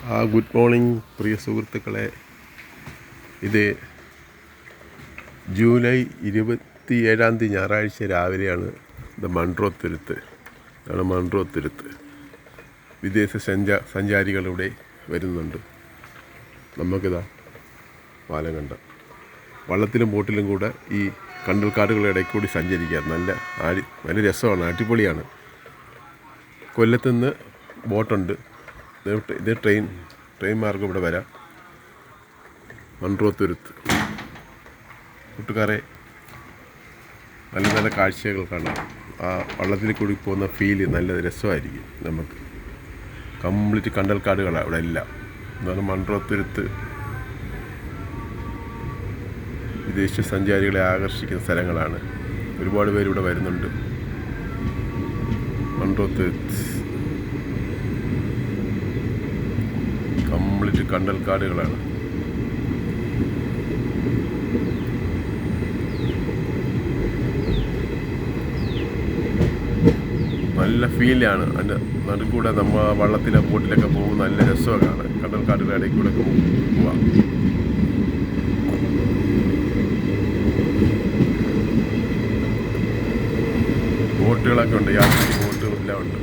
Good morning പ്രിയ സുഹൃത്തുക്കളെ. ഇത് July 27 ഞായറാഴ്ച രാവിലെയാണ്. ഇത് മൺട്രോ തുരുത്ത് ഇതാണ്. മൺട്രോ തുരുത്ത് വിദേശ സഞ്ചാരികളിവിടെ വരുന്നുണ്ട്. നമുക്കിതാ പാലം കണ്ട വള്ളത്തിലും ബോട്ടിലും കൂടെ ഈ കണ്ടൽക്കാടുകളുടെ ഇടയിൽ കൂടി സഞ്ചരിക്കാം. നല്ല രസമാണ്, അടിപൊളിയാണ്. കൊല്ലത്തുനിന്ന് ബോട്ടുണ്ട്. ഇത് ട്രെയിൻ മാർഗം ഇവിടെ വരാം. മൺട്രോ തുരുത്ത് കൂട്ടുകാരെ, നല്ല നല്ല കാഴ്ചകൾ കാണാം. ആ വള്ളത്തിൽ കൂടി പോകുന്ന ഫീല് നല്ല രസമായിരിക്കും. നമുക്ക് കംപ്ലീറ്റ് കണ്ടൽക്കാടുകളാണ് ഇവിടെ എല്ലാം. എന്നാലും മൺട്രോ തുരുത്ത് വിദേശ സഞ്ചാരികളെ ആകർഷിക്കുന്ന സ്ഥലങ്ങളാണ്. ഒരുപാട് പേര് ഇവിടെ വരുന്നുണ്ട്. മൺട്രോ തുരുത്ത് കംപ്ലീറ്റ് കണ്ടൽക്കാടുകളാണ്. നല്ല ഫീലാണ്. അതിൻ്റെ നടുക്കൂടെ നമ്മൾ വള്ളത്തിലെ ബോട്ടിലൊക്കെ പോകും. നല്ല രസമാണ് കാണാൻ. കണ്ടൽക്കാടുകളുടെ ഇടയിൽ കൂടെ ഒക്കെ പോവാം. ബോട്ടുകളൊക്കെ ഉണ്ട്, യാത്രയ്ക്ക് ബോട്ടുകളെല്ലാം ഉണ്ട്.